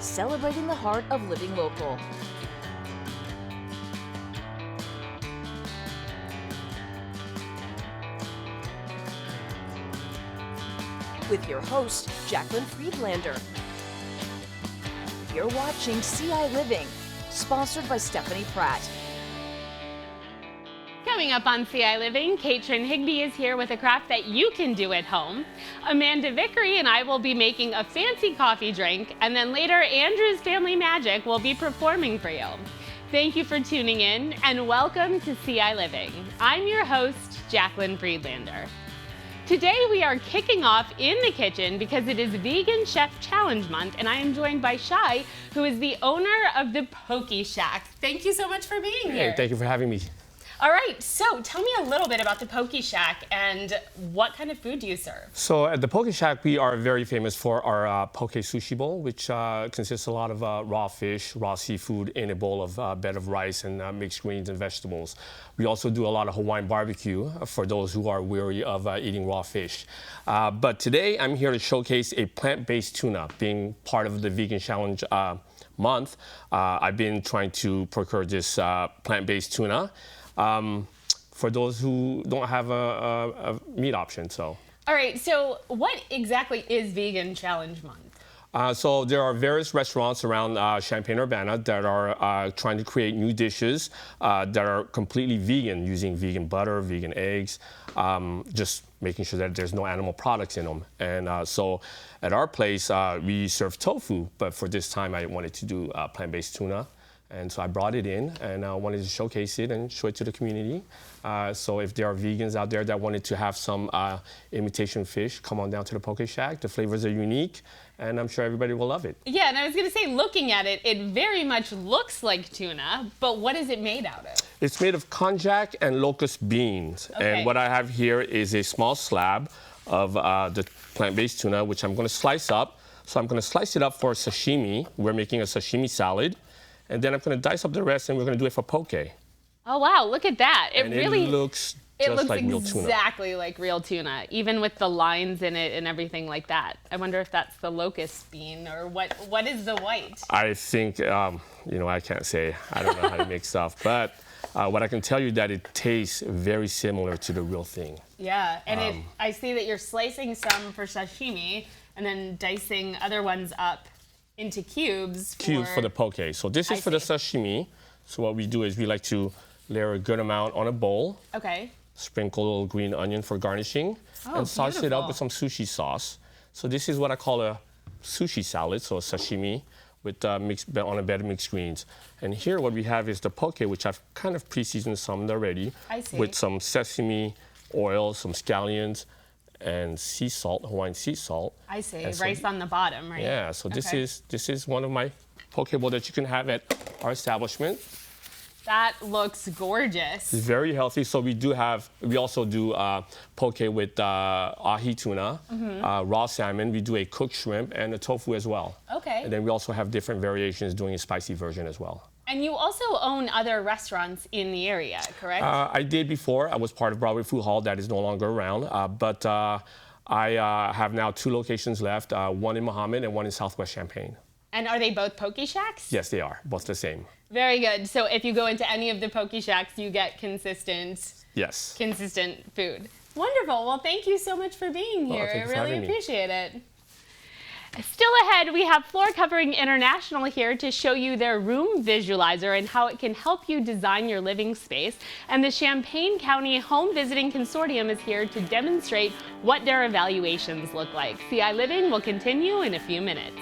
celebrating the heart of living local. With your host, Jacqueline Friedlander. You're watching ciLiving, sponsored by Stephanie Pratt. Coming up on ciLiving, Katrin Higby is here with a craft that you can do at home. Amanda Vickery and I will be making a fancy coffee drink, and then later Andrew's Family Magic will be performing for you. Thank you for tuning in, and welcome to ciLiving. I'm your host, Jacqueline Friedlander. Today we are kicking off in the kitchen because it is Vegan Chef Challenge Month, and I am joined by Shai, who is the owner of the Poke Shack. Thank you so much for being here. Hey, thank you for having me. All right, so tell me a little bit about the Poke Shack and what kind of food do you serve? So at the Poke Shack, we are very famous for our poke sushi bowl, which consists a lot of raw fish, raw seafood in a bowl of bed of rice and mixed greens and vegetables. We also do a lot of Hawaiian barbecue for those who are weary of eating raw fish. But today, I'm here to showcase a plant-based tuna, being part of the Vegan Challenge month. I've been trying to procure this plant-based tuna. For those who don't have a meat option. So. All right, so what exactly is Vegan Challenge Month? So there are various restaurants around Champaign-Urbana that are trying to create new dishes that are completely vegan, using vegan butter, vegan eggs, just making sure that there's no animal products in them. And so at our place, we serve tofu, but for this time I wanted to do plant-based tuna. And so I brought it in and I wanted to showcase it and show it to the community. So if there are vegans out there that wanted to have some imitation fish, come on down to the Poke Shack. The flavors are unique and I'm sure everybody will love it. Yeah, and I was gonna say, looking at it, it very much looks like tuna, but what is it made out of? It's made of konjac and locust beans. Okay. And what I have here is a small slab of the plant-based tuna, which I'm gonna slice up. So I'm gonna slice it up for sashimi. We're making a sashimi salad. And then I'm going to dice up the rest, and we're going to do it for poke. Oh wow, look at that! It really looks just like real tuna. Exactly like real tuna, even with the lines in it and everything like that. I wonder if that's the locust bean or what is the white? I think I can't say. I don't know how to make stuff, but what I can tell you that it tastes very similar to the real thing. Yeah, and I see that you're slicing some for sashimi and then dicing other ones up into cubes for the poke. So this is for the sashimi. So what we do is we like to layer a good amount on a bowl. Okay. Sprinkle a little green onion for garnishing. And sauce it up with some sushi sauce. So this is what I call a sushi salad, so a sashimi with on a bed of mixed greens. And here what we have is the poke, which I've kind of pre-seasoned some already. I see. With some sesame oil, some scallions, and sea salt, Hawaiian sea salt. I see, rice on the bottom, right? Yeah, so this is one of my poke bowl that you can have at our establishment. That looks gorgeous. It's very healthy. So we also do poke with ahi tuna, raw salmon. We do a cooked shrimp and a tofu as well. Okay. And then we also have different variations doing a spicy version as well. And you also own other restaurants in the area, correct? I did before. I was part of Broadway Food Hall. That is no longer around. But I have now 2 locations left, one in Muhammad and one in Southwest Champaign. And are they both Poke Shacks? Yes, they are. Both the same. Very good. So if you go into any of the Poke Shacks, you get consistent food. Wonderful. Well, thank you so much for being here. I really appreciate it. Still ahead, we have Floor Covering International here to show you their room visualizer and how it can help you design your living space. And the Champaign County Home Visiting Consortium is here to demonstrate what their evaluations look like. ciLiving will continue in a few minutes.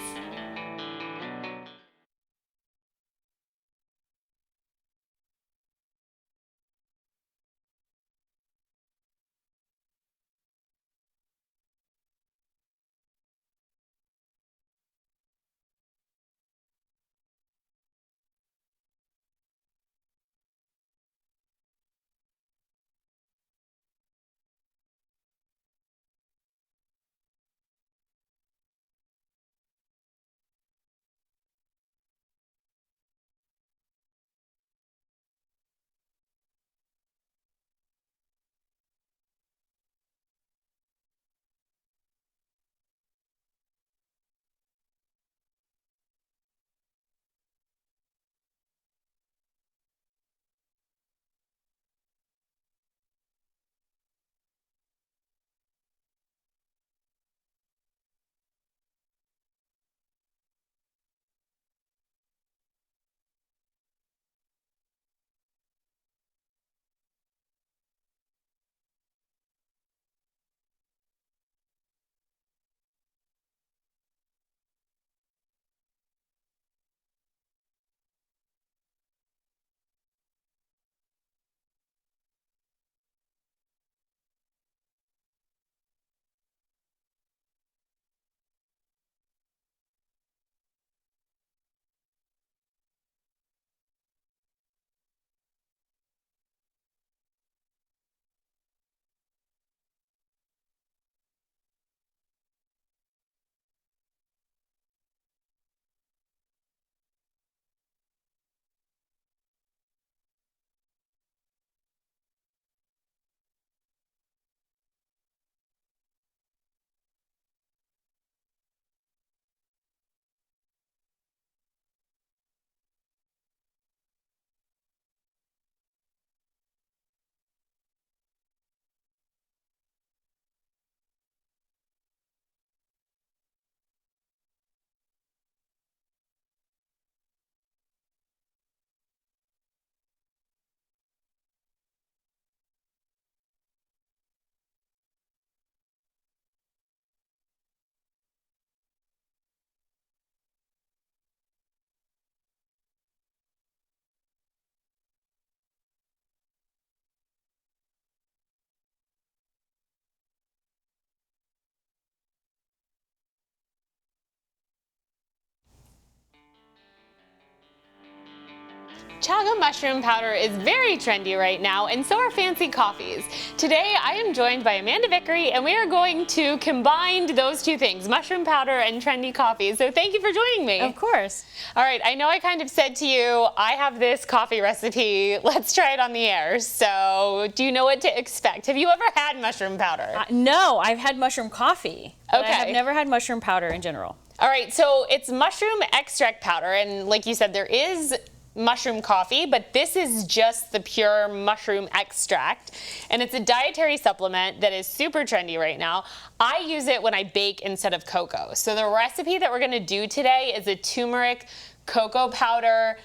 Chaga mushroom powder is very trendy right now, and so are fancy coffees. Today, I am joined by Amanda Vickery, and we are going to combine those two things, mushroom powder and trendy coffee. So thank you for joining me. Of course. All right, I know I kind of said to you, I have this coffee recipe. Let's try it on the air. So do you know what to expect? Have you ever had mushroom powder? No, I've had mushroom coffee. But Okay. I have never had mushroom powder in general. All right, so it's mushroom extract powder, and like you said, there is mushroom coffee, but this is just the pure mushroom extract, and it's a dietary supplement that is super trendy right now. I use it when I bake instead of cocoa. So the recipe that we're gonna do today is a turmeric cocoa powder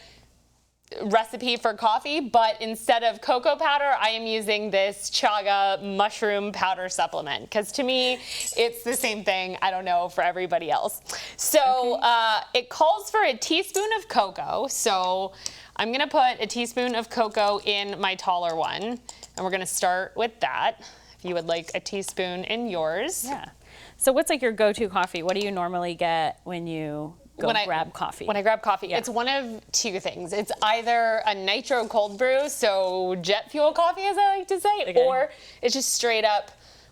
recipe for coffee, but instead of cocoa powder, I am using this chaga mushroom powder supplement, because to me, it's the same thing. I don't know for everybody else. So it calls for a teaspoon of cocoa. So I'm gonna put a teaspoon of cocoa in my taller one, and we're gonna start with that. If you would like a teaspoon in yours. Yeah. So what's like your go-to coffee? What do you normally get when you grab coffee? When I grab coffee, it's one of two things. It's either a nitro cold brew, so jet fuel coffee, as I like to say, or it's just straight up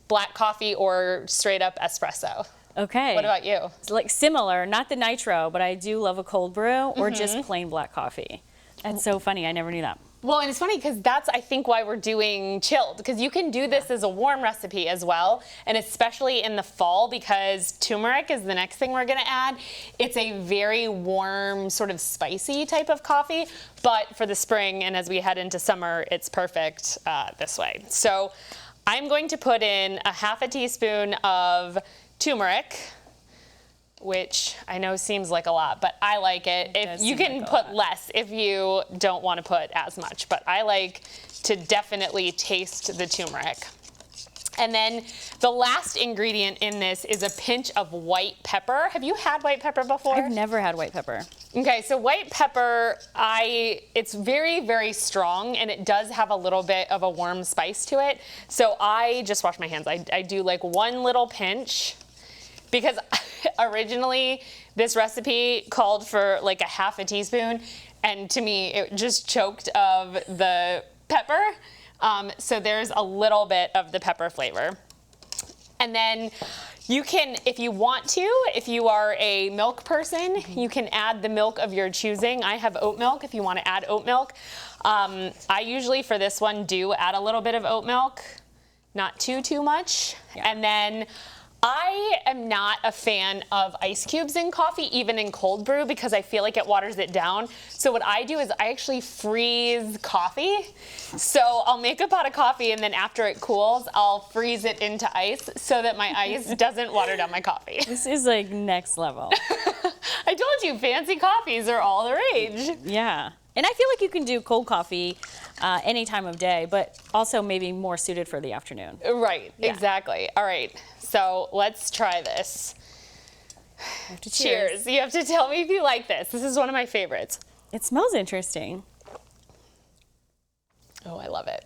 black coffee or straight up espresso. Okay. What about you? It's like similar, not the nitro, but I do love a cold brew or just plain black coffee. That's so funny. I never knew that. Well, and it's funny because that's, I think, why we're doing chilled, because you can do this as a warm recipe as well, and especially in the fall, because turmeric is the next thing we're gonna add. It's a very warm, sort of spicy type of coffee, but for the spring and as we head into summer, it's perfect this way. So I'm going to put in a half a teaspoon of turmeric, which I know seems like a lot, but I like it. If you can put less if you don't want to put as much, but I like to definitely taste the turmeric. And then the last ingredient in this is a pinch of white pepper. Have you had white pepper before? I've never had white pepper. Okay, so white pepper, it's very, very strong, and it does have a little bit of a warm spice to it. So I just wash my hands. I do like one little pinch, because originally this recipe called for like a half a teaspoon, and to me it just choked of the pepper. So there's a little bit of the pepper flavor. And then you can, if you want to, if you are a milk person, you can add the milk of your choosing. I have oat milk if you want to add oat milk. I usually for this one do add a little bit of oat milk, not too much. Yeah. And then I am not a fan of ice cubes in coffee, even in cold brew, because I feel like it waters it down. So what I do is I actually freeze coffee. So I'll make a pot of coffee, and then after it cools, I'll freeze it into ice so that my ice doesn't water down my coffee. This is like next level. I told you, fancy coffees are all the rage. Yeah. And I feel like you can do cold coffee any time of day, but also maybe more suited for the afternoon. Right, exactly. All right, so let's try this. Cheers. You have to tell me if you like this. This is one of my favorites. It smells interesting. Oh, I love it.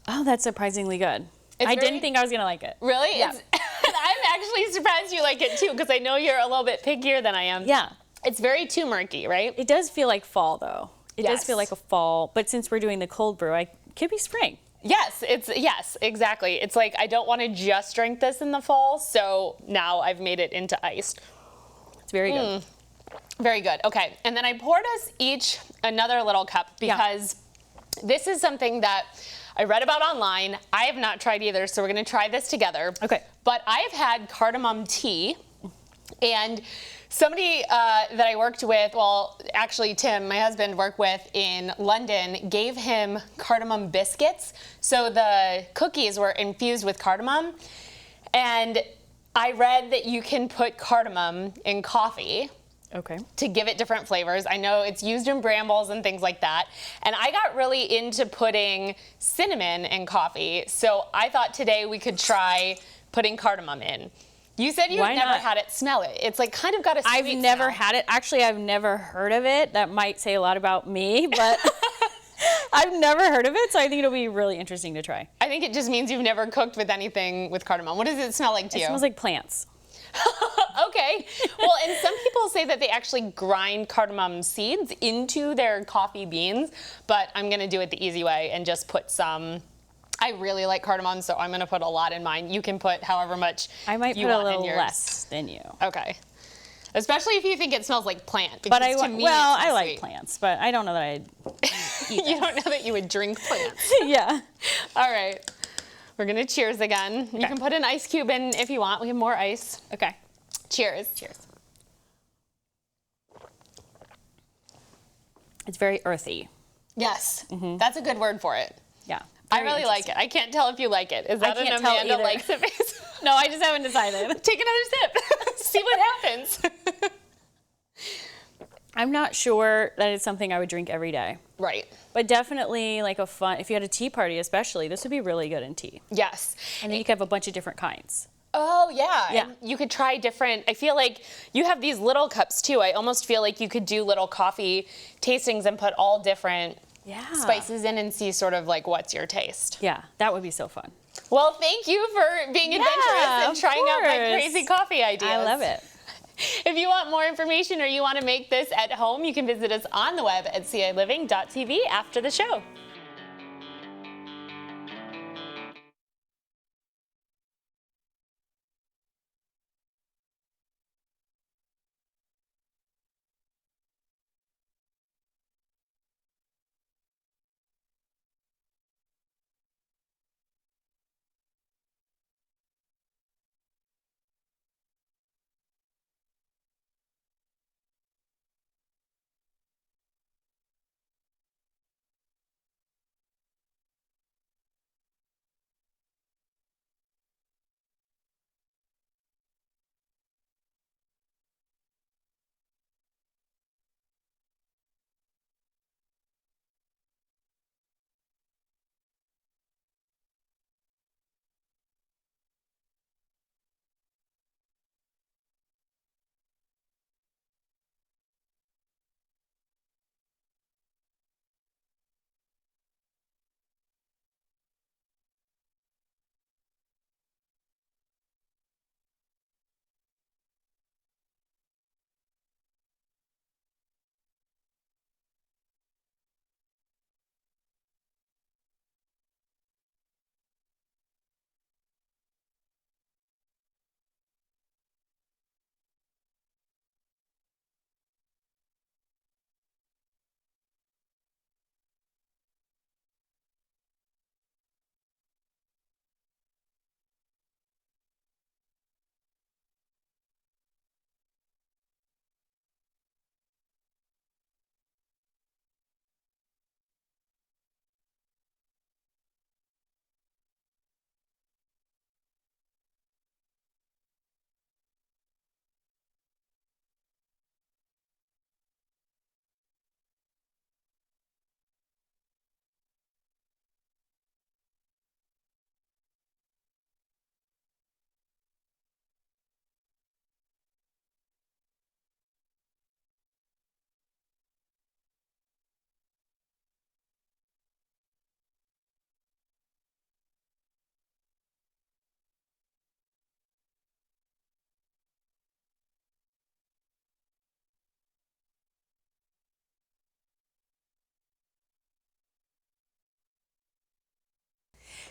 Oh, that's surprisingly good. I didn't think I was going to like it. Really? Yeah. I'm actually surprised you like it too, because I know you're a little bit pickier than I am. Yeah. It's very turmeric-y, right? It does feel like fall, though. It does feel Yes. like a fall, but since we're doing the cold brew, it could be spring. Yes, yes, exactly. It's like I don't want to just drink this in the fall, so now I've made it into iced. It's very good. Very good. Okay, and then I poured us each another little cup because this is something that I read about online. I have not tried either, so we're going to try this together. Okay. But I have had cardamom tea, and somebody that I worked with, well, actually Tim, my husband, worked with in London, gave him cardamom biscuits. So the cookies were infused with cardamom. And I read that you can put cardamom in coffee Okay. to give it different flavors. I know it's used in brambles and things like that. And I got really into putting cinnamon in coffee. So I thought today we could try putting cardamom in. You said you've never had it. Smell it. It's like kind of got a sweet I've never smell. had it. Actually, I've never heard of it. That might say a lot about me, but I've never heard of it, so I think it'll be really interesting to try. I think it just means you've never cooked with anything with cardamom. What does it smell like to you? It smells like plants. Okay. Well, and some people say that they actually grind cardamom seeds into their coffee beans, but I'm going to do it the easy way and just put some. I really like cardamom, so I'm going to put a lot in mine. You can put however much I might you put a want little in yours. less than you. Okay. Especially if you think it smells like plant. But because to me, well, it smells I like sweet. plants, but I don't know that I'd eat You them. don't know that you would drink plants. Yeah. All right. We're going to cheers again. You Okay. can put an ice cube in if you want. We have more ice. Okay. Cheers. Cheers. It's very earthy. Yes. That's a good word for it. Yeah. I Very really like it. I can't tell if you like it. Is that an can't tell Amanda either. likes it face? No, I just haven't decided. Take another sip. See what happens. I'm not sure that it's something I would drink every day. Right. But definitely like a fun, if you had a tea party especially, this would be really good in tea. Yes. And then you could have a bunch of different kinds. Oh, yeah. Yeah. And you could try different. I feel like you have these little cups too. I almost feel like you could do little coffee tastings and put all different spices in and see sort of like what's your taste. Yeah, that would be so fun. Well, thank you for being adventurous and of trying out my course. crazy coffee ideas. I love it. If you want more information or you want to make this at home, you can visit us on the web at ciLiving.tv after the show.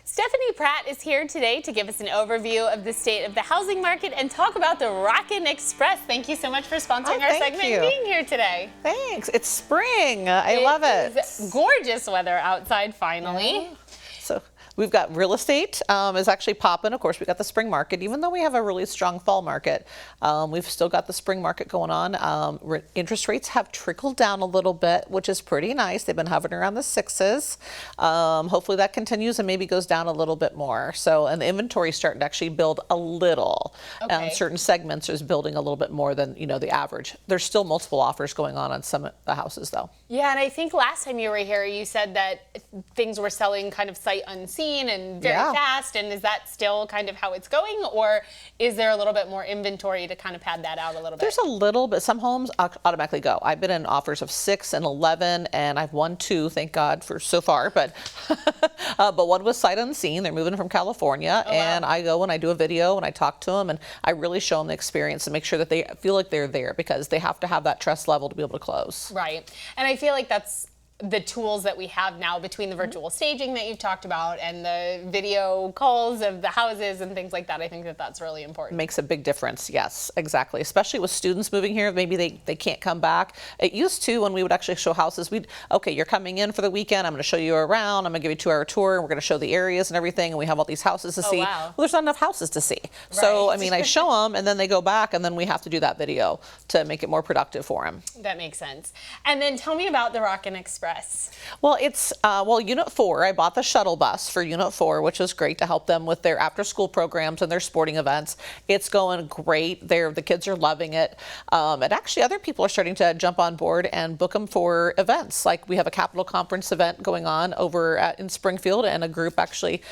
Stephanie Pratt is here today to give us an overview of the state of the housing market and talk about the Rockin' Express. Thank you so much for sponsoring our segment and being here today. Thanks. It's spring. I love it. It's gorgeous weather outside finally. So we've got real estate is actually popping. Of course, we got the spring market. Even though we have a really strong fall market, we've still got the spring market going on. Interest rates have trickled down a little bit, which is pretty nice. They've been hovering around the 6s. Hopefully that continues and maybe goes down a little bit more. So, and the inventory is starting to actually build a little. Okay. Certain segments is building a little bit more than the average. There's still multiple offers going on some of the houses though. Yeah, and I think last time you were here, you said that things were selling kind of sight unseen. seen and very Yeah. fast. And is that still kind of how it's going, or is there a little bit more inventory to kind of pad that out a little bit? There's a little bit. Some homes automatically go. I've been in offers of 6 and 11, and I've won 2, thank God, for so far. But but one was sight unseen. They're moving from California, and I go and I do a video and I talk to them, and I really show them the experience and make sure that they feel like they're there, because they have to have that trust level to be able to close. Right. And I feel like that's the tools that we have now between the virtual staging that you've talked about and the video calls of the houses and things like that. I think that that's really important. Makes a big difference. Yes, exactly. Especially with students moving here, maybe they can't come back. It used to, when we would actually show houses, okay, you're coming in for the weekend, I'm going to show you around, I'm going to give you a 2-hour tour, and we're going to show the areas and everything, and we have all these houses to see. Wow. Well, there's not enough houses to see. So, Right. I mean, I show them, and then they go back, and then we have to do that video to make it more productive for them. That makes sense. And then tell me about the Rockin' Express. Well, it's Unit 4. I bought the shuttle bus for Unit 4, which was great to help them with their after-school programs and their sporting events. It's going great. The kids are loving it. And actually, other people are starting to jump on board and book them for events. Like we have a Capital Conference event going on over in Springfield, and a group actually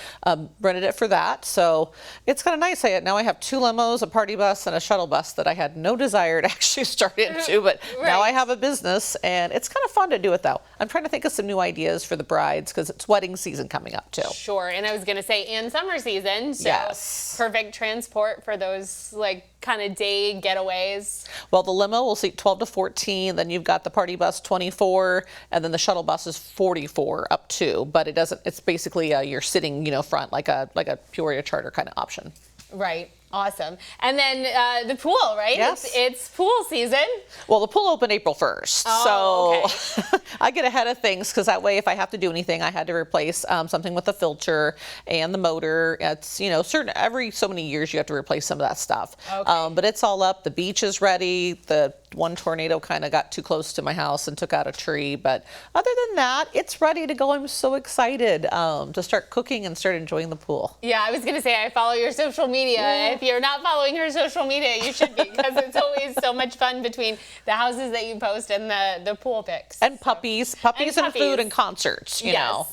rented it for that. So it's kind of nice. Now I have 2 limos, a party bus, and a shuttle bus that I had no desire to actually start into, but now I have a business, and it's kind of fun to do it though. I'm trying to think of some new ideas for the brides, because it's wedding season coming up too. Sure. And I was going to say, and summer season. So Yes. perfect transport for those like kind of day getaways. Well, the limo will seat 12 to 14, then you've got the party bus 24, and then the shuttle bus is 44 up to, but it's basically you're sitting, front like a Peoria charter kind of option. Right. Awesome. And then the pool, right? Yes. It's pool season. Well, the pool opened April 1st, Oh, so I get ahead of things, because that way if I have to do anything, I had to replace something with the filter and the motor. It's, every so many years you have to replace some of that stuff. Okay. But it's all up. The beach is ready. The one tornado kind of got too close to my house and took out a tree. But other than that, it's ready to go. I'm so excited to start cooking and start enjoying the pool. Yeah, I was going to say, I follow your social media. If you're not following her social media, you should be, because it's always so much fun between the houses that you post and the pool pics. And puppies and food and concerts, you know.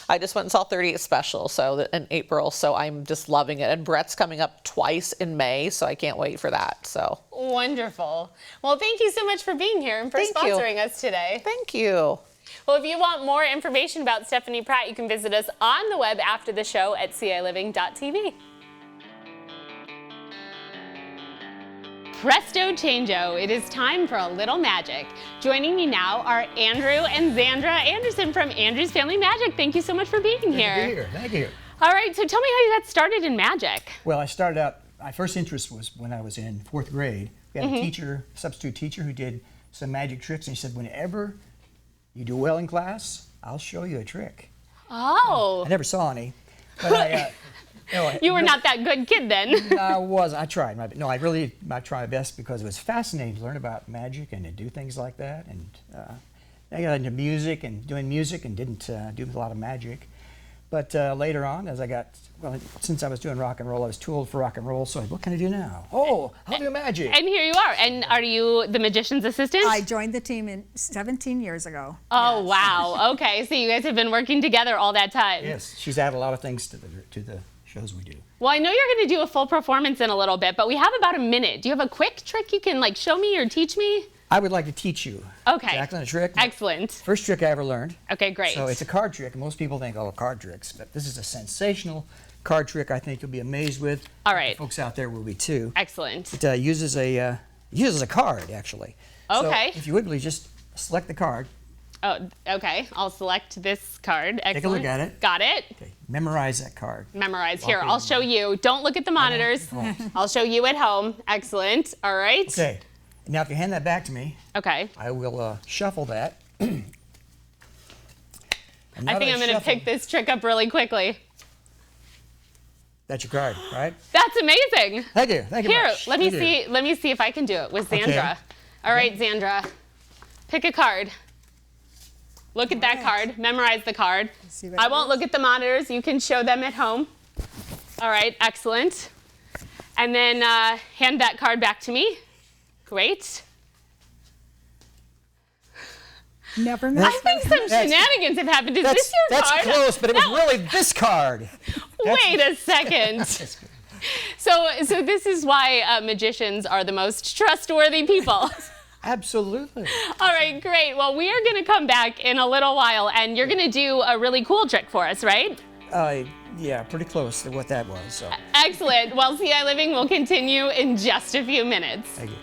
I just went and saw 38 Special in April, so I'm just loving it. And Brett's coming up twice in May, so I can't wait for that. So wonderful. Well, thank you so much for being here and for sponsoring us today. Thank you. Well, if you want more information about Stephanie Pratt, you can visit us on the web after the show at ciLiving.tv. Presto changeo, it is time for a little magic. Joining me now are Andrew and Xandra Anderson from Andrew's Family Magic. Thank you so much for being here. Good to be here. Thank you. All right, so tell me how you got started in magic. Well, I started out, my first interest was when I was in 4th grade. We had a teacher, substitute teacher, who did some magic tricks, and he said, whenever you do well in class, I'll show you a trick. Oh. I never saw any, but You were not that good kid then. I wasn't. I tried. I tried my best, because it was fascinating to learn about magic and to do things like that. And I got into music and doing music, and didn't do a lot of magic. But later on, since I was doing rock and roll, I was too old for rock and roll, so what can I do now? Oh, I'll do magic. And here you are. And are you the magician's assistant? I joined the team 17 years ago. Oh, wow. Okay, so you guys have been working together all that time. Yes, she's added a lot of things to the shows we do. Well, I know you're going to do a full performance in a little bit, but we have about a minute. Do you have a quick trick you can show me or teach me? I would like to teach you. Okay. Exactly a trick. Excellent. First trick I ever learned. Okay, great. So it's a card trick, and most people think, oh, card tricks, but this is a sensational card trick I think you'll be amazed with. All right. The folks out there will be too. Excellent. It uses a card, actually. Okay. So if you would please just select the card. Oh, okay. I'll select this card. Excellent. Take a look at it. Got it. Okay. Memorize that card. Memorize. Here, I'll show you. Don't look at the monitors. I'll show you at home. Excellent. All right. Okay. Now if you hand that back to me, Okay. I will shuffle that. I think I'm going to pick this trick up really quickly. That's your card, right? That's amazing. Thank you. Thank you Here, much. let me Thank you. see. Let me see if I can do it with Xandra. Okay. All right, Xandra. Pick a card. Look at that card. Memorize the card. See what I it won't is? look at the monitors. You can show them at home. All right, excellent. And then hand that card back to me. Great. Never missed. I think some shenanigans have happened. Is this your That's card? close, but it was really this card. Wait a second. So this is why magicians are the most trustworthy people. Absolutely. All right, great. Well, we are going to come back in a little while, and you're going to do a really cool trick for us, right? Yeah, pretty close to what that was. So. Excellent. Well, ciLiving will continue in just a few minutes. Thank you.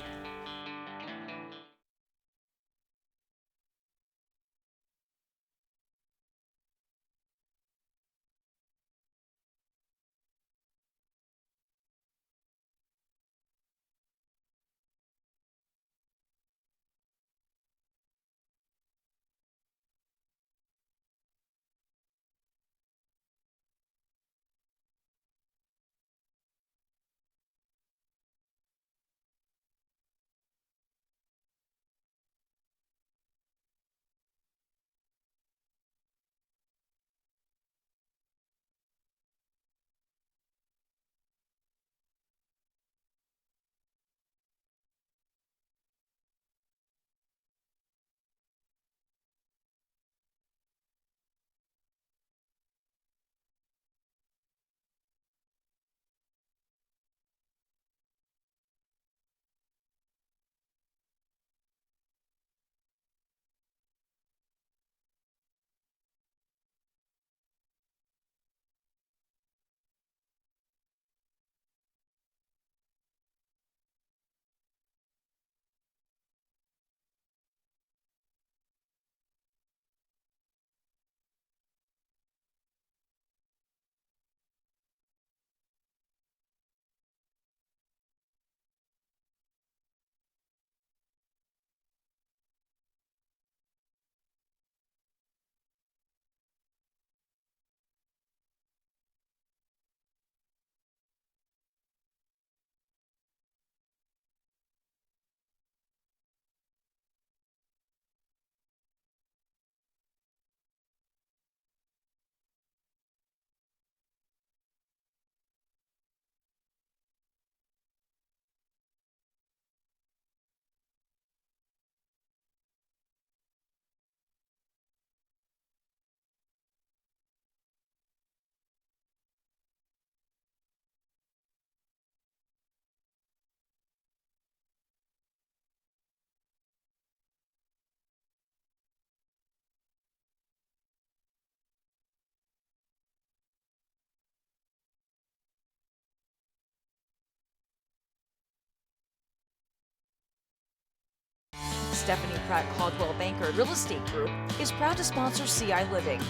Stephanie Pratt Caldwell Banker Real Estate Group is proud to sponsor ciLiving.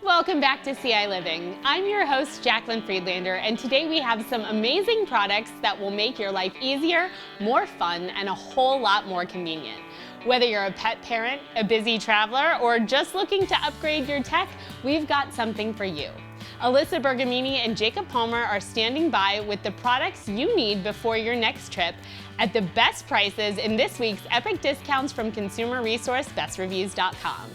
Welcome back to ciLiving. I'm your host, Jacqueline Friedlander, and today we have some amazing products that will make your life easier, more fun, and a whole lot more convenient. Whether you're a pet parent, a busy traveler, or just looking to upgrade your tech, we've got something for you. Alyssa Bergamini and Jacob Palmer are standing by with the products you need before your next trip at the best prices in this week's epic discounts from consumer resource bestreviews.com.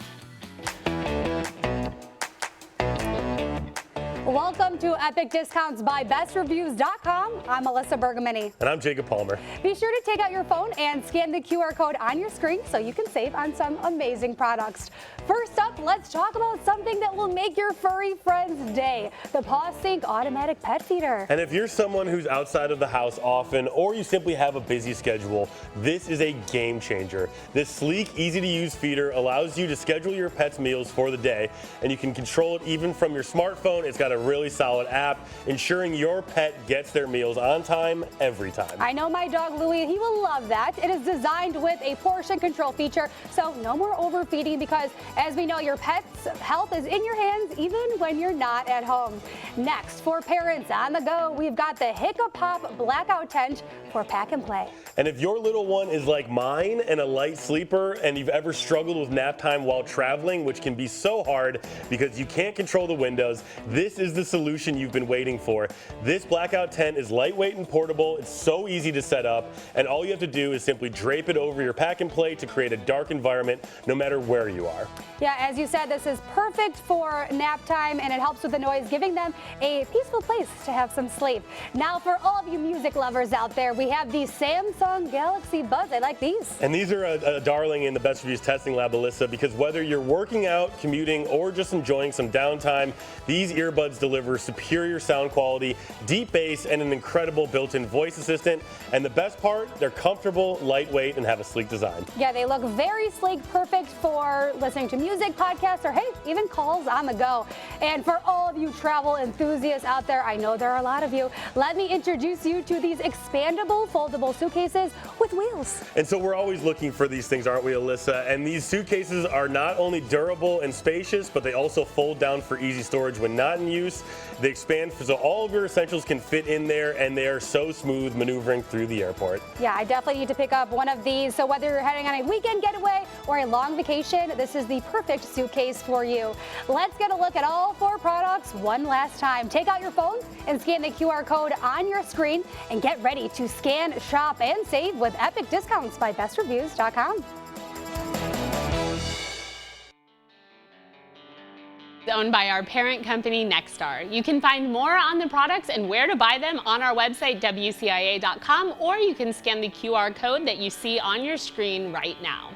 Welcome to Epic Discounts by bestreviews.com. I'm Alyssa Bergamini. And I'm Jacob Palmer. Be sure to take out your phone and scan the QR code on your screen so you can save on some amazing products. First up, let's talk about something that will make your furry friend's day, the Paw Sync Automatic Pet Feeder. And if you're someone who's outside of the house often, or you simply have a busy schedule, this is a game changer. This sleek, easy to use feeder allows you to schedule your pet's meals for the day, and you can control it even from your smartphone. It's got a really solid app, ensuring your pet gets their meals on time, every time. I know my dog Louie, he will love that. It is designed with a portion control feature, so no more overfeeding because, as we know, your pet's health is in your hands even when you're not at home. Next, for parents on the go, we've got the Hiccup Pop Blackout Tent for pack and play. And if your little one is like mine and a light sleeper, and you've ever struggled with nap time while traveling, which can be so hard because you can't control the windows, this is is the solution you've been waiting for. This blackout tent is lightweight and portable. It's so easy to set up, and all you have to do is simply drape it over your pack and play to create a dark environment no matter where you are. Yeah, as you said, this is perfect for nap time, and it helps with the noise, giving them a peaceful place to have some sleep. Now, for all of you music lovers out there, we have the Samsung Galaxy Buds. I like these. And these are a darling in the Best Reviews testing lab, Alyssa, because whether you're working out, commuting, or just enjoying some downtime, these earbuds deliver superior sound quality, deep bass, and an incredible built-in voice assistant. And the best part, they're comfortable, lightweight, and have a sleek design. Yeah, they look very sleek, perfect for listening to music, podcasts, or hey, even calls on the go. And for all of you travel enthusiasts out there, I know there are a lot of you, let me introduce you to these expandable, foldable suitcases with wheels. And so we're always looking for these things, aren't we, Alyssa? And these suitcases are not only durable and spacious, but they also fold down for easy storage when not in use. They expand so all of your essentials can fit in there, and they are so smooth maneuvering through the airport. Yeah, I definitely need to pick up one of these. So whether you're heading on a weekend getaway or a long vacation, this is the perfect suitcase for you. Let's get a look at all 4 products one last time. Take out your phones and scan the QR code on your screen and get ready to scan, shop, and save with epic discounts by bestreviews.com. Owned by our parent company, Nexstar. You can find more on the products and where to buy them on our website, WCIA.com, or you can scan the QR code that you see on your screen right now.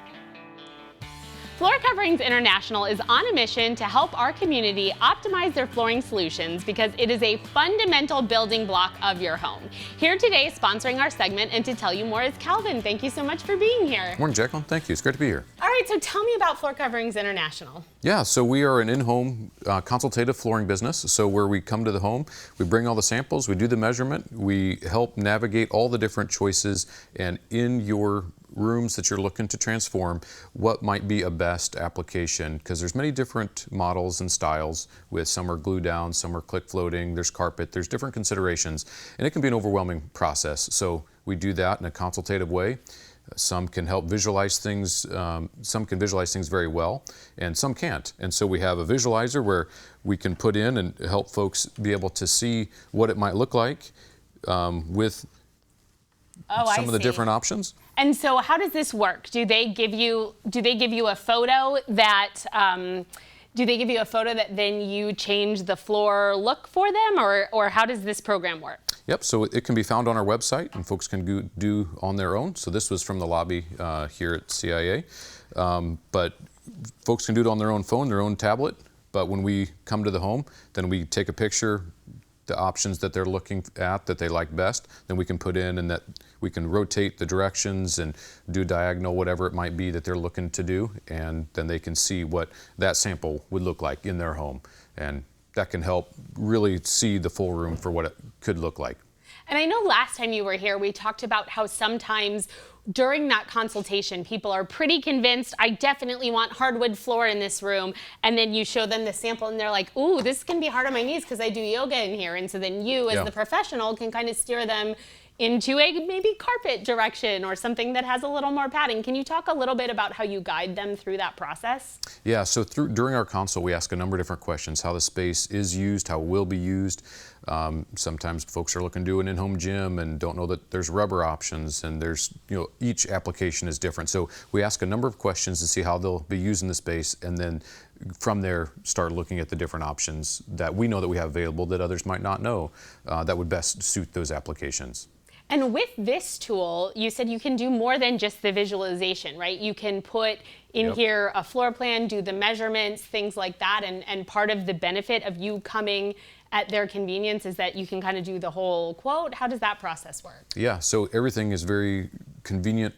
Floor Coverings International is on a mission to help our community optimize their flooring solutions because it is a fundamental building block of your home. Here today, sponsoring our segment and to tell you more is Calvin. Thank you so much for being here. Morning, Jacqueline. Thank you. It's great to be here. All right, so tell me about Floor Coverings International. Yeah, so we are an in-home consultative flooring business. So where we come to the home, we bring all the samples, we do the measurement, we help navigate all the different choices, and in your rooms that you're looking to transform, what might be a best application, because there's many different models and styles, with some are glue down, some are click floating, there's carpet, there's different considerations, and it can be an overwhelming process. So we do that in a consultative way. Some can help visualize things, some can visualize things very well, and some can't. And so we have a visualizer where we can put in and help folks be able to see what it might look like with some of the different options. And so how does this work? Do they give you a photo that then you change the floor look for them, or how does this program work? Yep, so it can be found on our website and folks can do on their own. So this was from the lobby here at CIA. But folks can do it on their own phone, their own tablet. But when we come to the home, then we take a picture, the options that they're looking at that they like best, then we can put in, and that we can rotate the directions and do diagonal, whatever it might be that they're looking to do, and then they can see what that sample would look like in their home. And that can help really see the full room for what it could look like. And I know last time you were here, we talked about how sometimes during that consultation, people are pretty convinced, I definitely want hardwood floor in this room. And then you show them the sample and they're like, ooh, this can be hard on my knees because I do yoga in here. And so then you, as the professional, can kind of steer them into a maybe carpet direction or something that has a little more padding. Can you talk a little bit about how you guide them through that process? Yeah, so during our consult, we ask a number of different questions: how the space is used, how it will be used. Sometimes folks are looking to do an in-home gym and don't know that there's rubber options, and there's, each application is different. So we ask a number of questions to see how they'll be using the space, and then from there start looking at the different options that we know that we have available that others might not know that would best suit those applications. And with this tool, you said you can do more than just the visualization, right? You can put in here a floor plan, do the measurements, things like that. And part of the benefit of you coming at their convenience is that you can kind of do the whole quote. How does that process work? Yeah, so everything is very convenient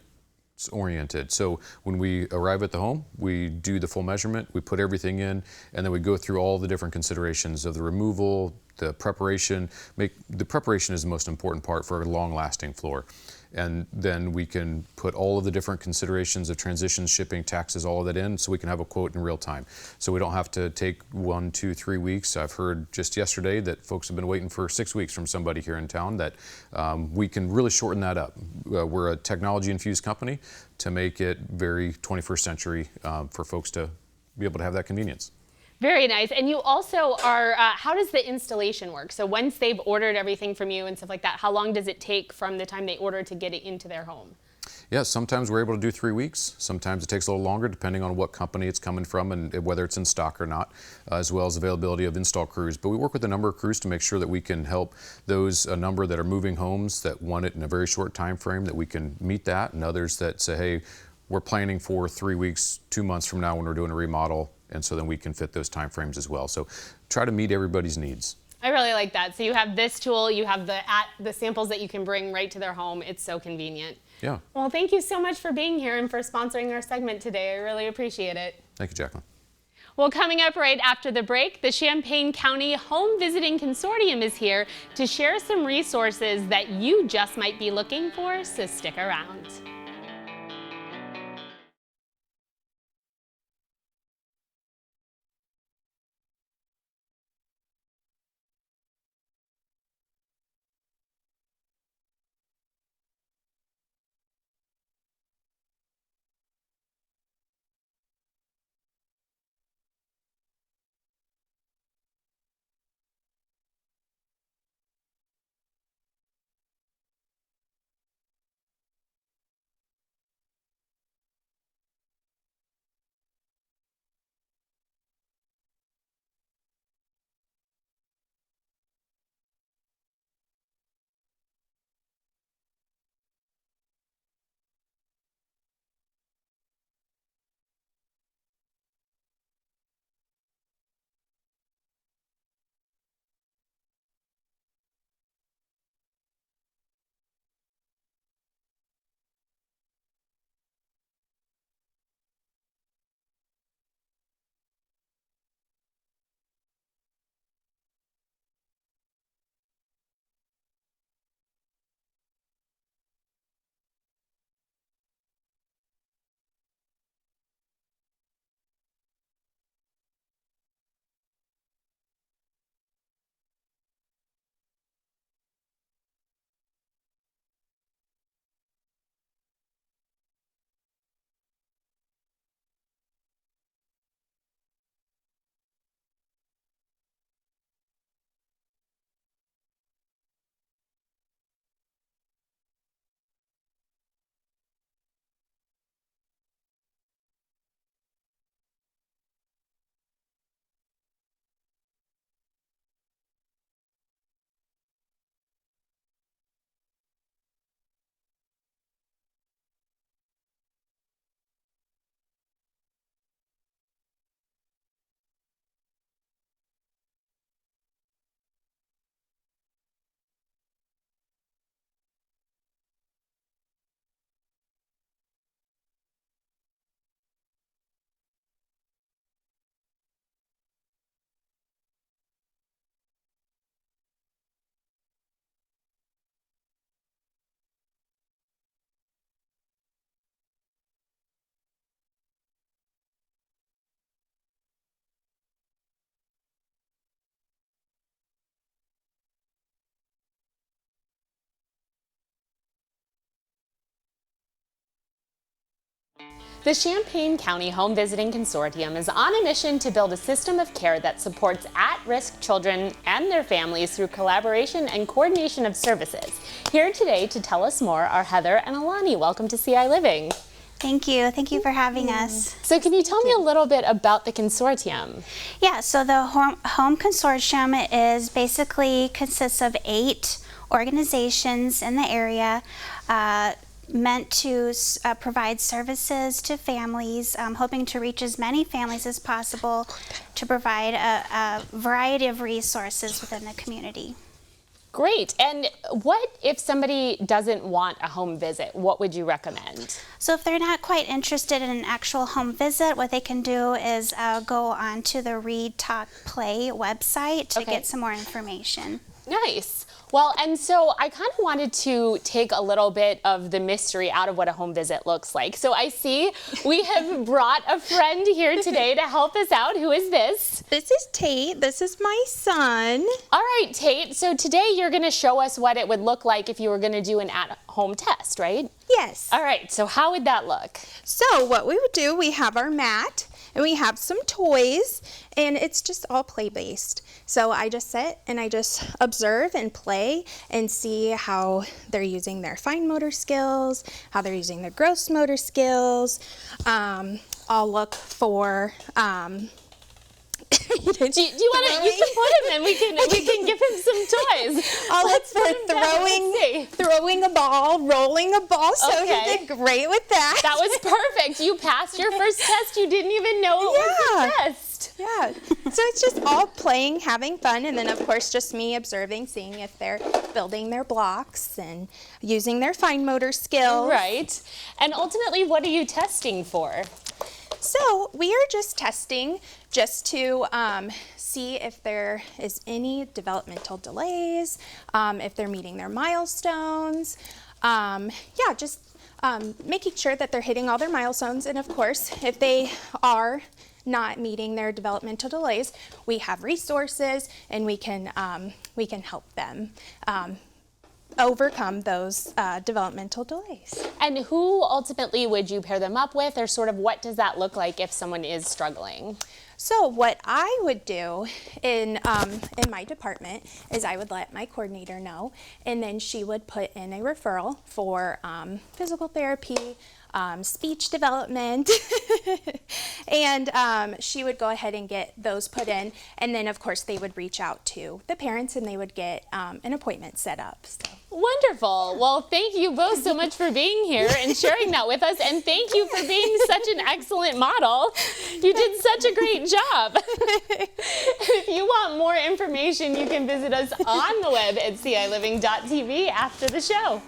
oriented. So when we arrive at the home, we do the full measurement, we put everything in, and then we go through all the different considerations of the removal, the preparation. The preparation is the most important part for a long-lasting floor. And then we can put all of the different considerations of transitions, shipping, taxes, all of that in, so we can have a quote in real time. So we don't have to take 1, 2, 3 weeks. I've heard just yesterday that folks have been waiting for 6 weeks from somebody here in town, that we can really shorten that up. We're a technology-infused company to make it very 21st century for folks to be able to have that convenience. Very nice. And you also are, how does the installation work? So once they've ordered everything from you and stuff like that, how long does it take from the time they order to get it into their home? Yeah, sometimes we're able to do 3 weeks. Sometimes it takes a little longer depending on what company it's coming from and whether it's in stock or not, as well as availability of install crews. But we work with a number of crews to make sure that we can help those, a number that are moving homes that want it in a very short time frame, that we can meet that, and others that say, hey, we're planning for 3 weeks, 2 months from now when we're doing a remodel, and so then we can fit those time frames as well. So try to meet everybody's needs. I really like that. So you have this tool, you have the samples that you can bring right to their home. It's so convenient. Yeah. Well, thank you so much for being here and for sponsoring our segment today. I really appreciate it. Thank you, Jacqueline. Well, coming up right after the break, the Champaign County Home Visiting Consortium is here to share some resources that you just might be looking for, so stick around. The Champaign County Home Visiting Consortium is on a mission to build a system of care that supports at-risk children and their families through collaboration and coordination of services. Here today to tell us more are Heather and Alani. Welcome to ciLiving. Thank you. Thank you for having us. So can you tell me a little bit about the consortium? Yeah, so the Home Consortium is basically consists of 8 organizations in the area meant to provide services to families, hoping to reach as many families as possible to provide a variety of resources within the community. Great. And what if somebody doesn't want a home visit? What would you recommend? So if they're not quite interested in an actual home visit, what they can do is go onto the Read, Talk, Play website to get some more information. Nice. Well, and so I kind of wanted to take a little bit of the mystery out of what a home visit looks like. So I see we have brought a friend here today to help us out. Who is this? This is Tate. This is my son. All right, Tate. So today you're going to show us what it would look like if you were going to do an at-home test, right? Yes. All right. So how would that look? So what we would do, we have our mat. and we have some toys, and it's just all play-based. So I just sit and I just observe and play and see how they're using their fine motor skills, how they're using their gross motor skills. I'll look for do you want to? You can put him in. We can give him some toys. I'll look for throwing a ball, rolling a ball. So Okay. he did great with that. That was perfect. You passed your first test. You didn't even know it was a test. Yeah. So it's just all playing, having fun, and then of course just me observing, seeing if they're building their blocks and using their fine motor skills. Right. And ultimately, what are you testing for? So we are just testing just to see if there is any developmental delays, if they're meeting their milestones. Just making sure that they're hitting all their milestones. And of course, if they are not meeting their developmental delays, we have resources and we can help them overcome those developmental delays. And who ultimately would you pair them up with, or sort of what does that look like if someone is struggling? So what I would do in my department is I would let my coordinator know, and then she would put in a referral for physical therapy, speech development, and she would go ahead and get those put in, and then of course they would reach out to the parents and they would get an appointment set up. So. Wonderful. Well, thank you both so much for being here and sharing that with us, and thank you for being such an excellent model. You did such a great job. If you want more information, you can visit us on the web at ciLiving.tv after the show.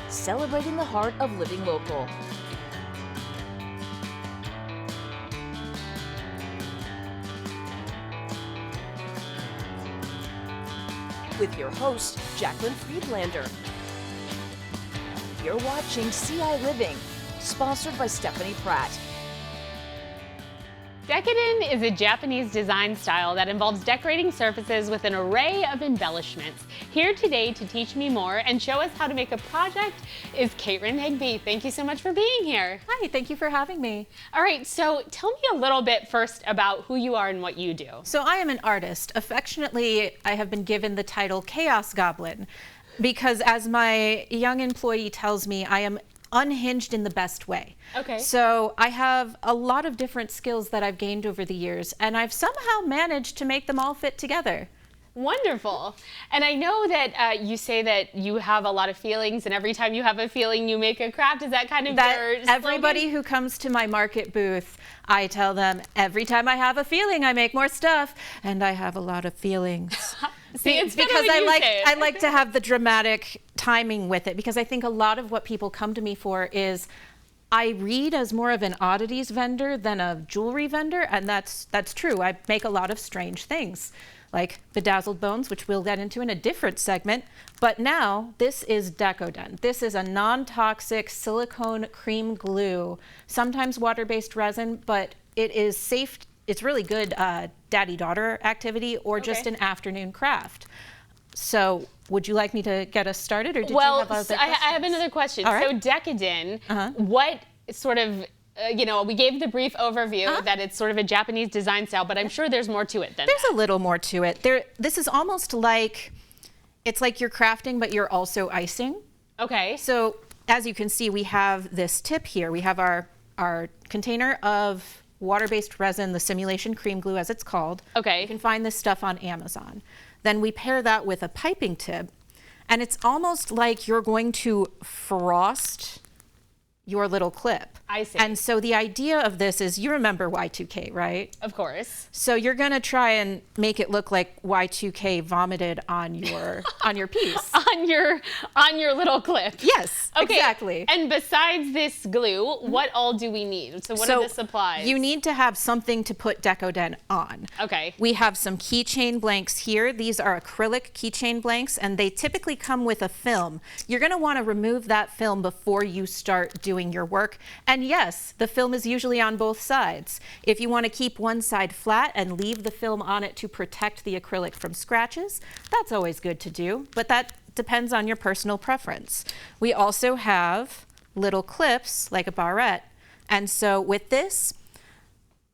Celebrating the heart of living local. With your host, Jacqueline Friedlander. You're watching ciLiving, sponsored by Stephanie Pratt. Decadent is a Japanese design style that involves decorating surfaces with an array of embellishments. Here today to teach me more and show us how to make a project is Caitlin Higby. Thank you so much for being here. Hi, thank you for having me. All right, so tell me a little bit first about who you are and what you do. So I am an artist. Affectionately, I have been given the title Chaos Goblin because, as my young employee tells me, I am unhinged in the best way. Okay. So I have a lot of different skills that I've gained over the years, and I've somehow managed to make them all fit together. Wonderful. And I know that you say that you have a lot of feelings, and every time you have a feeling, you make a craft. Is that kind of your slogan? Everybody who comes to my market booth, I tell them, every time I have a feeling, I make more stuff, and I have a lot of feelings. See, it's because I like to have the dramatic timing with it, because I think a lot of what people come to me for is I read as more of an oddities vendor than a jewelry vendor, and that's true. I make a lot of strange things, like bedazzled bones, which we'll get into in a different segment. But now, this is Decodent. This is a non-toxic silicone cream glue, sometimes water-based resin, but it is safe. It's really good daddy-daughter activity or just an afternoon craft. So would you like me to get us started, or did you have other questions? I have another question. All right. So Decadent, what sort of, we gave the brief overview that it's sort of a Japanese design style, but I'm sure there's more to it than There's a little more to it. This is almost like, it's like you're crafting, but you're also icing. Okay. So as you can see, we have this tip here. We have our container of water-based resin, the simulation cream glue as it's called. Okay. You can find this stuff on Amazon. Then we pair that with a piping tip, and it's almost like you're going to frost your little clip. I see. And so the idea of this is, you remember Y2K, right? Of course. So you're gonna try and make it look like Y2K vomited on your piece. on your little clip. Yes, okay. Exactly. And besides this glue, what all do we need? So what are the supplies? You need to have something to put Decodent on. Okay. We have some keychain blanks here. These are acrylic keychain blanks, and they typically come with a film. You're gonna wanna remove that film before you start doing your work. And yes, the film is usually on both sides. If you want to keep one side flat and leave the film on it to protect the acrylic from scratches, that's always good to do, but that depends on your personal preference. We also have little clips like a barrette. And so with this,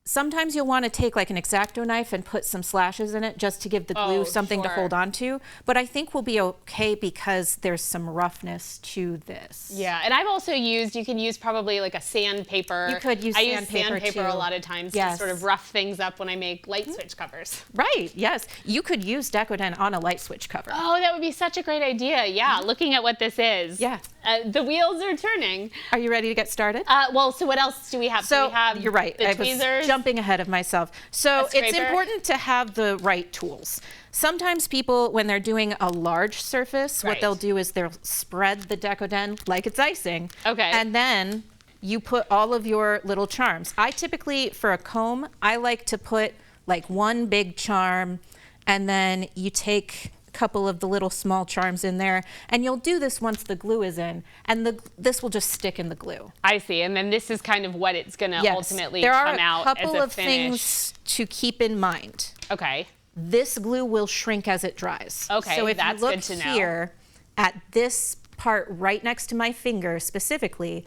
sometimes you'll want to take like an X-Acto knife and put some slashes in it just to give the glue something to hold on to. But I think we'll be okay because there's some roughness to this. Yeah, and I've also used, you can use probably like a sandpaper. You could use sandpaper I use sandpaper too. a lot of times Yes. to sort of rough things up when I make light switch covers. Right, yes. You could use Decodent on a light switch cover. Oh, that would be such a great idea. Yeah, looking at what this is. Yeah. The wheels are turning. Are you ready to get started? Well, so what else do we have? So we have you're right. The I tweezers. was jumping ahead of myself. So it's important to have the right tools. Sometimes people, when they're doing a large surface, what they'll do is they'll spread the Decodent like it's icing. Okay. And then you put all of your little charms. I typically, for a comb, I like to put like one big charm, and then you take couple of the little small charms in there, and you'll do this once the glue is in, and this will just stick in the glue. I see, and then this is kind of what it's going to ultimately there come are out a couple as a of finish. things to keep in mind. Okay. This glue will shrink as it dries. Okay, so if that's you look good to know. here at this part right next to my finger specifically,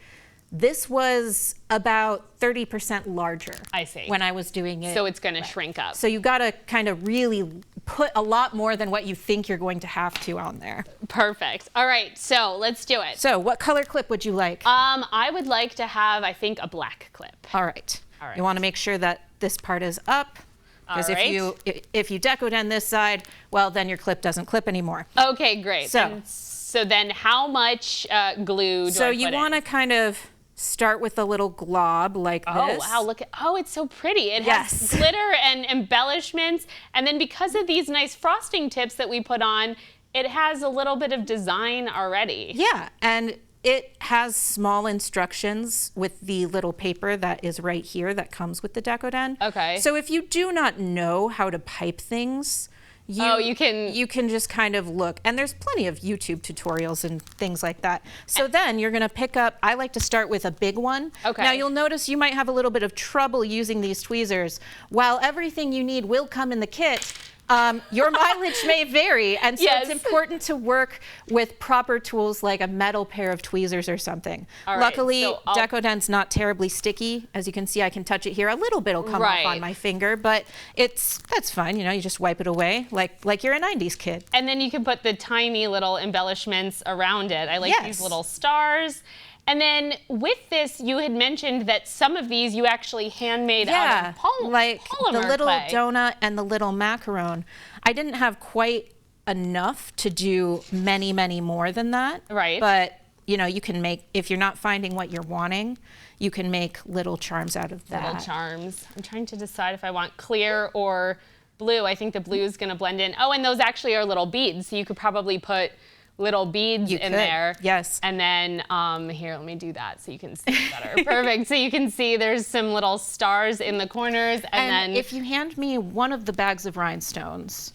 this was about 30% larger. I see. When I was doing it. So it's going to shrink up. So you got to kind of really put a lot more than what you think you're going to have to on there. Perfect. All right, so let's do it. So what color clip would you like? I would like to have, I think, a black clip. All right. All right. You want to make sure that this part is up. Because if you Decodent this side, well, then your clip doesn't clip anymore. Okay, great. So then how much glue do I put in? So you want to kind of start with a little glob like this. Oh, wow, look at, it's so pretty. It has glitter and embellishments. And then because of these nice frosting tips that we put on, it has a little bit of design already. Yeah, and it has small instructions with the little paper that is right here that comes with the Decodent. Okay. So if you do not know how to pipe things, you can just kind of look, and there's plenty of YouTube tutorials and things like that. So then you're gonna pick up, I like to start with a big one. Okay. Now you'll notice you might have a little bit of trouble using these tweezers. While everything you need will come in the kit, your mileage may vary, and so it's important to work with proper tools like a metal pair of tweezers or something. All right, Luckily, so Decodent's not terribly sticky. As you can see, I can touch it here. A little bit will come off on my finger, but that's fine. You know, you just wipe it away like you're a 90s kid. And then you can put the tiny little embellishments around it. I like these little stars. And then with this, you had mentioned that some of these you actually handmade out of polymer like the little clay. donut and the little macaron. I didn't have quite enough to do many, many more than that. Right. But you know, you can make, if you're not finding what you're wanting, you can make little charms out of that. Little charms. I'm trying to decide if I want clear or blue. I think the blue is going to blend in. Oh, and those actually are little beads, so you could probably put little beads in there. Yes. And then here, let me do that so you can see better. Perfect. So you can see there's some little stars in the corners, and then if you hand me one of the bags of rhinestones,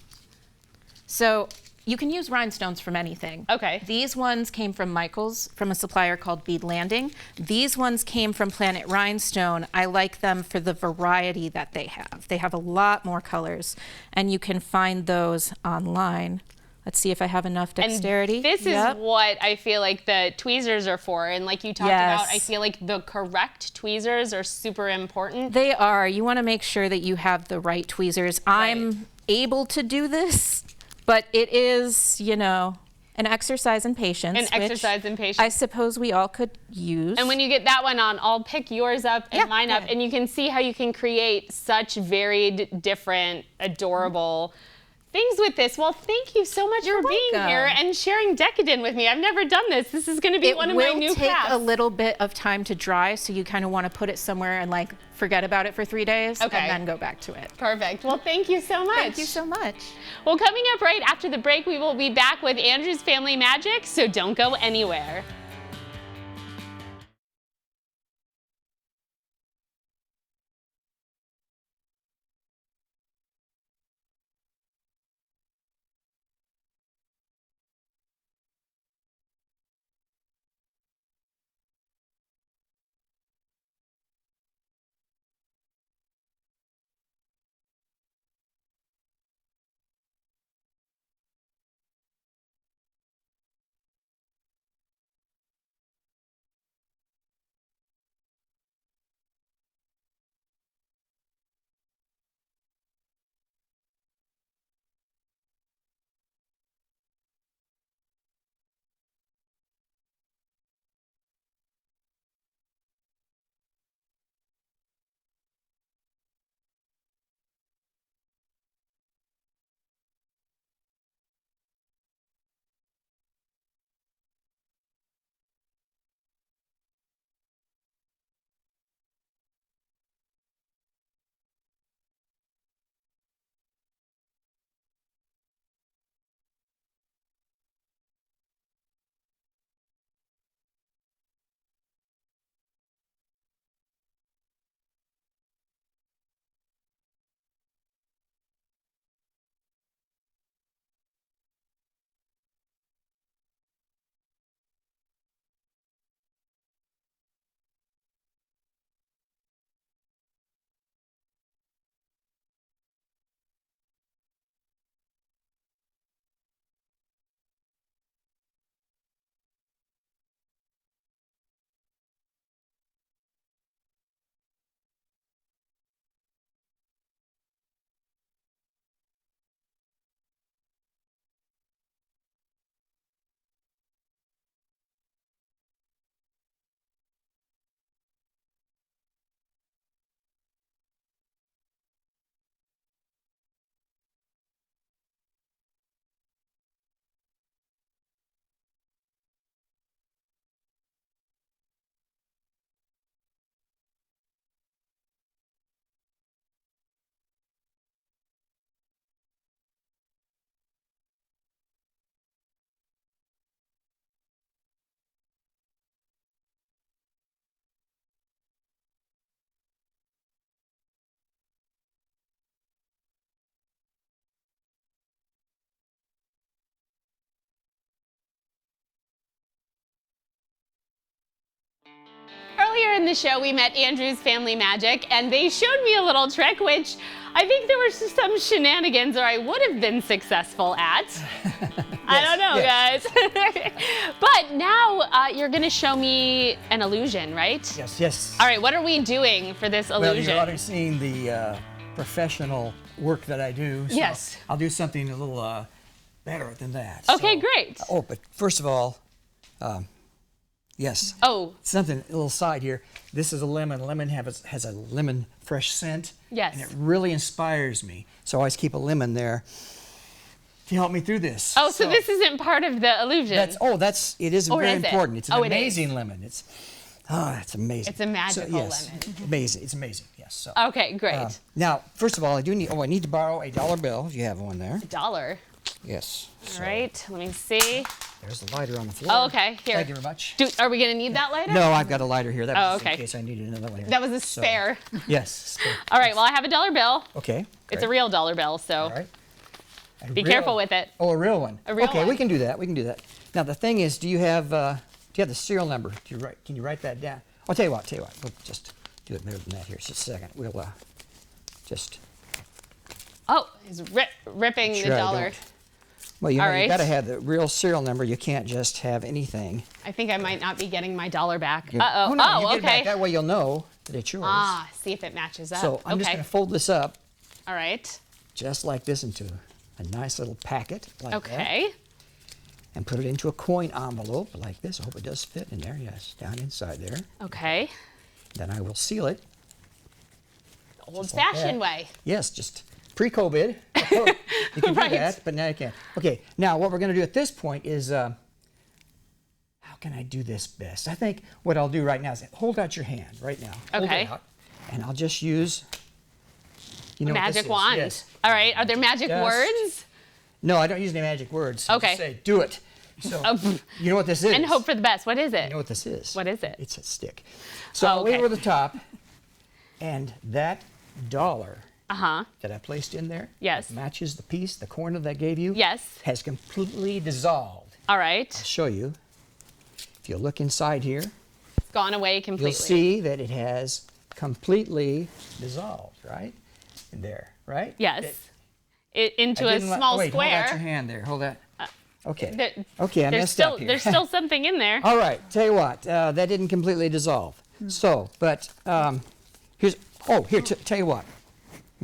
so you can use rhinestones from anything. Okay. These ones came from Michael's, from a supplier called Bead Landing. These ones came from Planet Rhinestone. I like them for the variety that they have. They have a lot more colors, and you can find those online. Let's see if I have enough dexterity. And this is what I feel like the tweezers are for. And like you talked about, I feel like the correct tweezers are super important. They are. You want to make sure that you have the right tweezers. I'm able to do this, but it is, you know, an exercise in patience. An exercise in patience. I suppose we all could use. And when you get that one on, I'll pick yours up and mine up. And you can see how you can create such varied, different, adorable things with this. Well, thank you so much for being here and sharing Decadent with me. I've never done this. This is going to be one of my new crafts. It will take a little bit of time to dry, so you kind of want to put it somewhere and like forget about it for 3 days and then go back to it. Perfect. Well, thank you so much. Thank you so much. Well, coming up right after the break, we will be back with Andrew's Family Magic, so don't go anywhere. Earlier in the show, we met Andrew's Family Magic, and they showed me a little trick, which I think there were some shenanigans or I would have been successful at. I don't know, guys. But now you're going to show me an illusion, right? Yes, yes. All right, what are we doing for this illusion? Well, you've already seen the professional work that I do. So yes. I'll do something a little better than that. Okay, great. Oh, but first of all, yes. Oh. Something, a little side here. This is a lemon. Lemon has a lemon fresh scent. Yes. And it really inspires me. So I always keep a lemon there to help me through this. Oh, so this isn't part of the illusion. It is very important. It's an it amazing is. lemon. It's amazing. It's a magical lemon. Amazing. It's amazing. Yes. So. Okay, great. Now, first of all, I need to borrow a dollar bill if you have one there. $1. Yes. All right, let me see. There's the lighter on the floor. Oh, okay. Here. Thank you very much. Are we going to need that lighter? No, I've got a lighter here. That was okay. in case I needed another lighter. That was a spare. Yes. Spare. All right, well, I have a $1 bill. Okay. It's a real $1 bill, so All right. be careful with it. Oh, a real one. A real okay, one. we can do that. We can do that. Now, the thing is, do you have the serial number? Can you write that down? I'll tell you what. We'll just do it better than that here. Just a second. We'll just. Oh, he's ripping the dollar. Well, you got to have the real serial number. You can't just have anything. I think I might not be getting my $1 back. Uh-oh. Oh, no, you get it okay. back. That way you'll know that it's yours. Ah, see if it matches up. So I'm just going to fold this up. All right. Just like this into a nice little packet like that. Okay. And put it into a coin envelope like this. I hope it does fit in there. Yes, down inside there. Okay. Then I will seal it. The old-fashioned way. Yes, just pre-COVID. You can do that, but now you can't. Okay, now what we're going to do at this point is, how can I do this best? I think what I'll do right now is hold out your hand right now. Hold it out, and I'll just use, a magic wand. Yes. All right, are there magic words? No, I don't use any magic words. Okay. I just say, do it. So, you know what this is? And hope for the best. What is it? You know what this is? What is it? It's a stick. So I'll lay it over the top, and that dollar that I placed in there matches the piece, the corner that I gave you, has completely dissolved. All right. I'll show you. If you look inside here, it's gone away completely. You'll see that it has completely dissolved, right? In there, right? Yes. Into a small square. Hold out your hand there. Hold that. Okay. I messed up here. There's still something in there. All right. Tell you what, that didn't completely dissolve. So, but here. Tell you what.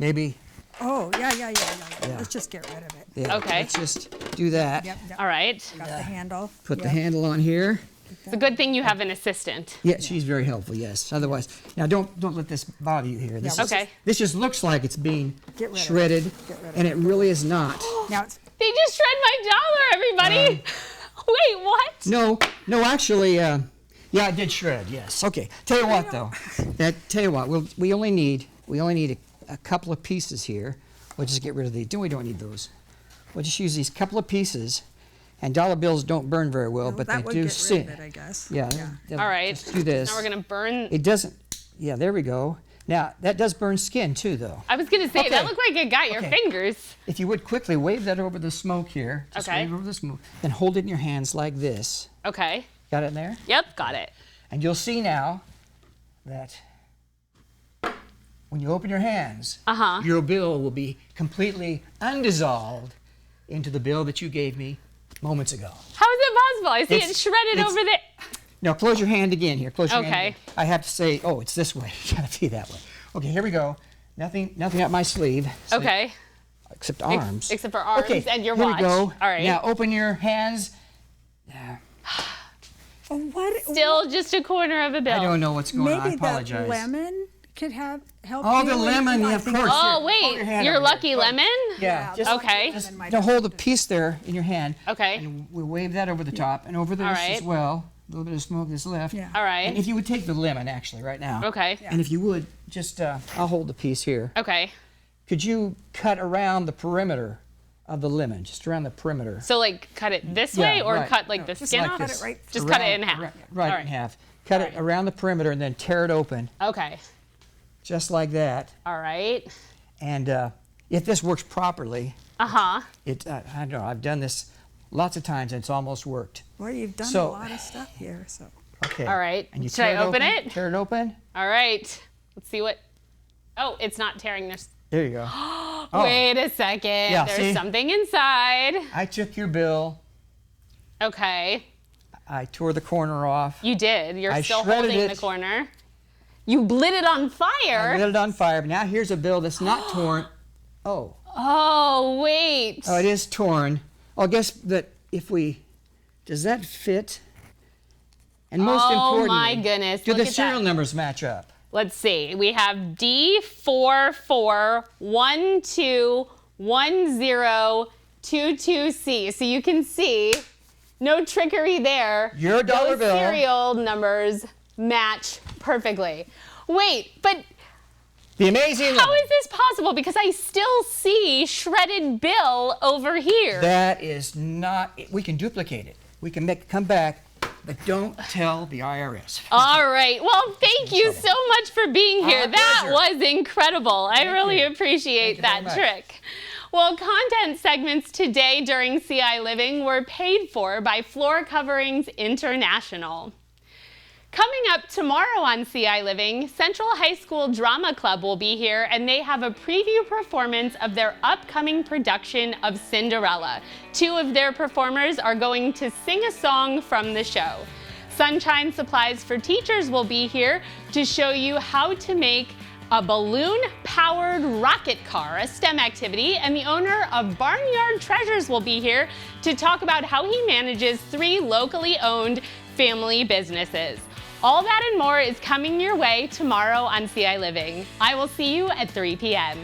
Maybe. Oh, yeah. Let's just get rid of it. Yeah, okay. Let's just do that. Yep. All right. Got the handle. Put the handle on here. It's a good thing you have an assistant. Yeah, she's very helpful. Yes. Otherwise, now don't let this bother you here. This this just looks like it's being shredded, and it really is not. Now they just shred my $1, everybody. Wait, what? No, actually, yeah, I did shred. Yes. Okay. Tell you what, though. Tell you what. We only need a couple of pieces here. We'll just get rid of these. We don't need those. We'll just use these couple of pieces. And dollar bills don't burn very well, but they do sit. Rid of it, I guess. Yeah. All right. Just do this. Now we're gonna burn. It doesn't. Yeah, there we go. Now that does burn skin too, though. I was gonna say that looked like it got your fingers. If you would quickly wave that over the smoke here. Just wave over the smoke. Then hold it in your hands like this. Okay. Got it in there? Yep, got it. And you'll see now that when you open your hands, your bill will be completely undissolved into the bill that you gave me moments ago. How is it possible? I see it shredded over there. Now close your hand again here. Close your hand again. Okay. I have to say, oh, it's this way. You gotta be that way. Okay, here we go. Nothing up my sleeve. Okay. Except arms. Except for arms and your here watch. We go. All right. Now open your hands. Still just a corner of a bill. I don't know what's going on. I Maybe apologize. that lemon could help. Oh, the lemon, yeah, of course. Oh, wait, your lucky lemon? Yeah. Okay. Just hold a piece there in your hand. Okay. And we'll wave that over the top and over this as well. A little bit of smoke that's left. Yeah. All right. And if you would take the lemon, actually, right now. Okay. And if you would, just, I'll hold the piece here. Okay. Could you cut around the perimeter of the lemon, just around the perimeter? So, like, cut it this way or cut, like, the skin off? This. Just cut it in half. Right, in half. Cut it around the perimeter and then tear it open. Okay. Just like that. All right. And if this works properly, I don't know, I've done this lots of times and it's almost worked. Well, you've done a lot of stuff here, so. Okay. All right. And you Should I tear open it? Tear it open. All right. Let's see what. Oh, it's not tearing this. There you go. Wait a second. Yeah, There's see? something inside. I took your bill. Okay. I tore the corner off. You did. You're I still shredded holding it. the corner. You lit it on I fire. lit it on fire. But now here's a bill that's not torn. Oh. Oh, wait. Oh, it is torn. Oh, I guess that if we, does that fit? And most Oh, importantly, my goodness. do Look the at serial that. numbers match up? Let's see. We have D44121022C. So you can see, no trickery there. Your dollar Those bill. serial numbers match perfectly. Wait, but The amazing. how is this possible? Because I still see shredded bill over here. That is not. We can duplicate it. We can make it come back, but don't tell the IRS. All right. Well, thank you so much for being here. Our That pleasure. was incredible. I really you. appreciate Thank you that very much. trick. Well, content segments today during ciLiving were paid for by Floor Coverings International. Coming up tomorrow on ciLiving, Central High School Drama Club will be here, and they have a preview performance of their upcoming production of Cinderella. 2 of their performers are going to sing a song from the show. Sunshine Supplies for Teachers will be here to show you how to make a balloon-powered rocket car, a STEM activity, and the owner of Barnyard Treasures will be here to talk about how he manages 3 locally owned family businesses. All that and more is coming your way tomorrow on ciLiving. I will see you at 3 p.m.